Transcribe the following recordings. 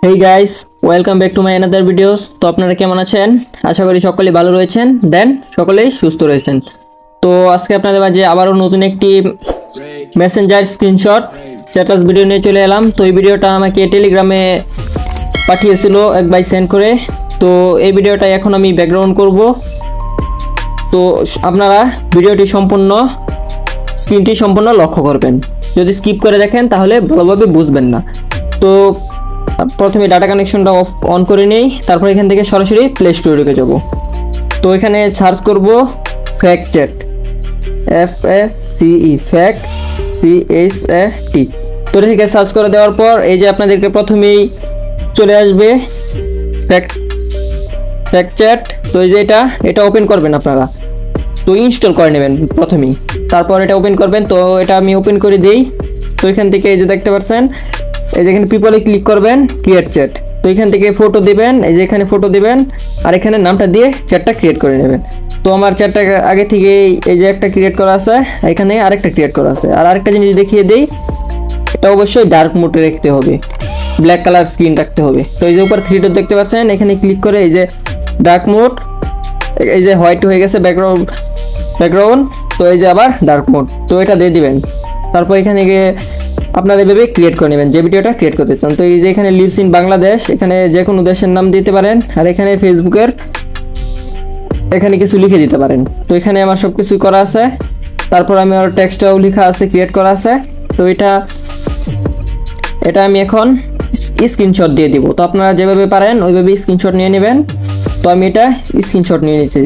Hey guys, welcome back to my another videos. তো আপনারা কেমন আছেন? আশা করি সকলেই ভালো রয়েছেন, দেন সকলেই সুস্থ রয়েছেন। তো আজকে আপনাদের মাঝে আবারও নতুন একটি মেসেঞ্জার স্ক্রিনশট স্ট্যাটাস ভিডিও নিয়ে চলে এলাম। তো এই ভিডিওটা আমাকে টেলিগ্রামে পাঠিয়েছিল এক ভাই সেন্ড করে। তো এই ভিডিওটা এখন আমি ব্যাকগ্রাউন্ড করব। তো আপনারা ভিডিওটি স্ক্রিনটি সম্পূর্ণ লক্ষ্য করবেন। যদি স্কিপ করে দেখেন তাহলে ভালোভাবে বুঝবেন না। তো প্রথমে ডাটা কানেকশনটা অন করে নেই, তারপর এখান থেকে সরাসরি প্লে স্টোরে ঢুকে যাব। তো এখানে সার্চ করব fact chat, FACE fact CHAT। তো এটাকে সার্চ করে দেওয়ার পর এই যে আপনাদেরকে প্রথমেই চলে আসবে ফ্যাক্ট চ্যাট। তো এই যে এটা ওপেন করবেন আপনারা। তো ইনস্টল করে নেবেন প্রথমেই, তারপর এটা ওপেন করবেন। তো এটা আমি ওপেন করে দিই। তো এখান থেকে এই যে দেখতে পাচ্ছেন, এই যে এখানে পিপলে ক্লিক করবেন, ক্রিয়েট চ্যাট। তো এখান থেকে ফটো দিবেন, এই যে এখানে ফটো দিবেন আর এখানে নামটা দিয়ে চ্যাটটা ক্রিয়েট করে নেবেন। তো আমার চ্যাটটা আগে থেকে এই যে একটা ক্রিয়েট করা আছে, এখানে আরেকটা ক্রিয়েট করা আছে। আর আরেকটা জিনিস দেখিয়ে দিই, এটা অবশ্যই ডার্ক মোডে রাখতে হবে, ব্ল্যাক কালার স্ক্রিন রাখতে হবে। তো এই যে উপর 3 ডট দেখতে পাচ্ছেন, এখানে ক্লিক করে এই যে ডার্ক মোড, এই যে হোয়াইট হয়ে গেছে ব্যাকগ্রাউন্ড। তো এই যে আবার ডার্ক মোড, তো এটা দিয়ে দিবেন। তারপর এখানে গিয়ে আপনারা এভাবে ক্রিয়েট করে নেবেন যে ভিডিওটা ক্রিয়েট করতে চান। তো এই যে এখানে লিভস ইন বাংলাদেশ, এখানে যে কোনো দেশের নাম দিতে পারেন। আর এখানে ফেসবুকের এখানে কিছু লিখে দিতে পারেন। তো এখানে আমার সব কিছু করা আছে। তারপর আমি আর টেক্সটটাও লেখা আছে, ক্রিয়েট করা আছে। তো এটা আমি এখন স্ক্রিনশট দিয়ে দিব। তো আপনারা যেভাবে পারেন ওইভাবে স্ক্রিনশট নিয়ে নেবেন। তো আমি এটা স্ক্রিনশট নিয়ে নিচ্ছি।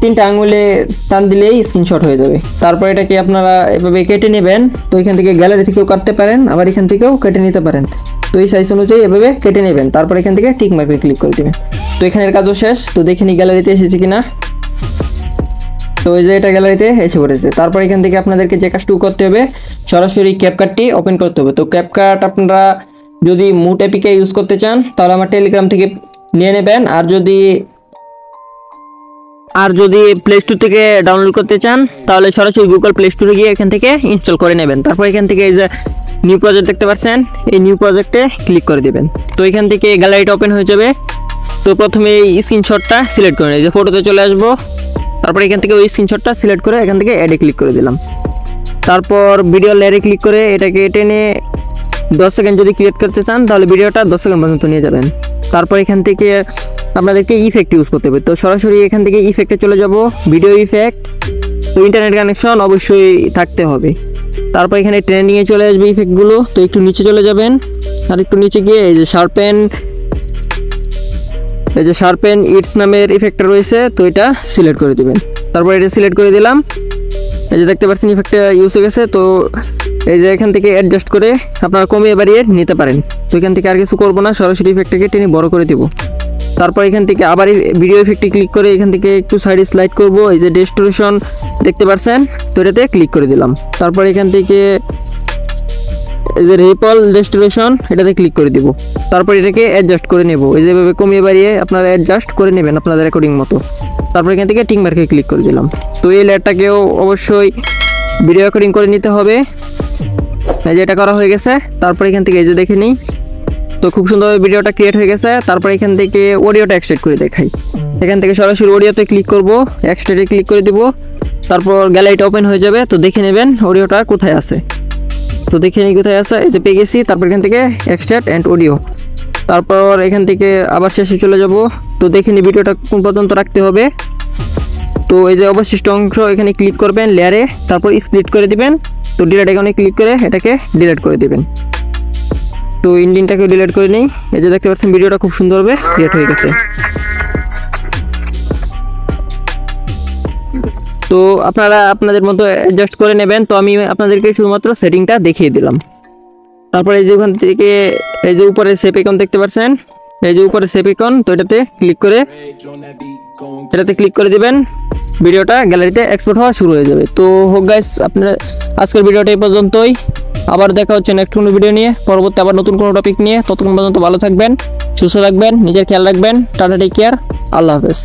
3টা আঙুলে টান দিলেই স্ক্রিনশট হয়ে যাবে। তারপর এটাকে আপনারা এভাবে কেটে নেবেন। তো এখান থেকে গ্যালারি থেকেও কাটতে পারেন, আবার এখান থেকেও কেটে নিতে পারেন। তো এই সাইজ অনুযায়ী এভাবে কেটে নেবেন। তারপর এখান থেকে টিক মার্কে ক্লিক করে দেবেন। তো এখানের কাজও শেষ। তো দেখে নিই গ্যালারিতে এসেছে কিনা। তো এই যে এটা গ্যালারিতে এসে পড়েছে। তারপর এখান থেকে আপনাদেরকে যে কাজটুকু করতে হবে, সরাসরি ক্যাপকাটটি ওপেন করতে হবে। তো ক্যাপকাট আপনারা যদি মুট এপিকে ইউজ করতে চান তাহলে আমার টেলিগ্রাম থেকে নিয়ে নেবেন। আর যদি প্লে স্টোর থেকে ডাউনলোড করতে চান তাহলে সরাসরি গুগল প্লে স্টোরে গিয়ে এখান থেকে ইনস্টল করে নেবেন। তারপর এখান থেকে এই যে নিউ প্রজেক্ট দেখতে পাচ্ছেন, এই নিউ প্রজেক্টে ক্লিক করে দেবেন। তো এখান থেকে গ্যালারিটা ওপেন হয়ে যাবে। তো প্রথমে এই স্ক্রিনশটটা সিলেক্ট করে নিই, যে ফটোতে চলে আসবো। তারপর এখান থেকে ওই স্ক্রিনশটটা সিলেক্ট করে এখান থেকে অ্যাডে ক্লিক করে দিলাম। তারপর ভিডিও লেয়ারে ক্লিক করে এটাকে টেনে 10 সেকেন্ড যদি ক্রিয়েট করতে চান তাহলে ভিডিওটা 10 সেকেন্ড পর্যন্ত নিয়ে যাবেন। তারপর এখান থেকে আপনাদেরকে ইফেক্ট ইউজ করতে হবে। তো সরাসরি এখান থেকে ইফেক্টে চলে যাব, ভিডিও ইফেক্ট। তো ইন্টারনেট কানেকশন অবশ্যই থাকতে হবে। তারপর এখানে ট্রেন্ডিংয়ে চলে আসবে ইফেক্টগুলো। তো একটু নিচে চলে যাবেন, আর একটু নিচে গিয়ে এই যে শার্পেন ইটস নামের ইফেক্টটা রয়েছে, তো এটা সিলেক্ট করে দিবেন। তারপর এটা সিলেক্ট করে দিলাম। এই যে দেখতে পাচ্ছেন ইফেক্টটা ইউজ হয়ে গেছে। তো এই যে এখান থেকে অ্যাডজাস্ট করে আপনারা কমিয়ে বাড়িয়ে নিতে পারেন। তো এখান থেকে আর কিছু করবো না, সরাসরি ইফেক্টটাকে টেনে বড় করে দিব। তারপর এখান থেকে আবার ভিডিও ইফেক্টে ক্লিক করে এখান থেকে একটু সাইডে স্লাইড করব। এই যে ডিস্টোরশন দেখতে পাচ্ছেন, তো এটাতে ক্লিক করে দিলাম। তারপর এখান থেকে এই যে রিপল ডিস্টোরশন, এটাতে ক্লিক করে দিব। তারপর এটাকে অ্যাডজাস্ট করে নেব। এই যেভাবে কমিয়ে বাড়িয়ে আপনারা অ্যাডজাস্ট করে নেবেন আপনাদের রেকর্ডিং মতো। তারপর এখান থেকে টিক মার্কে ক্লিক করে দিলাম। তো এই লেয়ারটাকেও অবশ্যই ভিডিও রেকর্ডিং করে নিতে হবে। এই যে এটা করা হয়ে গেছে। তারপর এখান থেকে এই যে দেখে নিই, তো খুব সুন্দরভাবে ভিডিওটা ক্রিয়েট হয়ে গেছে। তারপর এখান থেকে অডিওটা এক্সট্রাক্ট করে দেখাই। এখান থেকে সরাসরি অডিওতে ক্লিক করব, এক্সট্রাক্টে ক্লিক করে দিব। তারপর গ্যালারিটা ওপেন হয়ে যাবে। তো দেখে নেবেন অডিওটা কোথায় আছে। তো দেখে নিই কোথায় আছে, এই যে পেয়ে গেছি। তারপর এখান থেকে এক্সট্রাক্ট অ্যান্ড অডিও। তারপর এখান থেকে আবার শেষে চলে যাব। তো দেখে নিই ভিডিওটা কোন পর্যন্ত রাখতে হবে। তো এই যে অবশিষ্ট অংশ এখানে ক্লিক করবেন লেয়ারে, তারপর স্প্লিট করে দিবেন। তো ডিলিট আইকনে ক্লিক করে এটাকে ডিলিট করে দিবেন। তো ইন্ডিয়ানটাকে ডিলিট করে নেই। এই যে দেখতে পাচ্ছেন ভিডিওটা খুব সুন্দরভাবে ক্রিয়েট হয়ে গেছে। তো আপনারা আপনাদের মতো অ্যাডজাস্ট করে নেবেন। তো আমি আপনাদেরকে শুধুমাত্র সেটিংটা দেখিয়ে দিলাম। তারপর এই যে ওখান থেকে এই যে উপরে সেভ আইকন দেখতে পাচ্ছেন, এই যে উপরে সেভ আইকন, তো এটাতে ক্লিক করে দিবেন। ভিডিওটা গ্যালারিতে এক্সপোর্ট হওয়া শুরু হয়ে যাবে। তো হোক গাইস, আপনারা আজকের ভিডিওটা এই পর্যন্তই। আবার দেখা হচ্ছে নেক্সট কোনো ভিডিও নিয়ে, পরবর্তী আবার নতুন কোনো টপিক নিয়ে। ততক্ষণ পর্যন্ত ভালো থাকবেন, সুস্থ থাকবেন, নিজের খেয়াল রাখবেন। টাটা, টেক কেয়ার, আল্লাহ হাফেজ।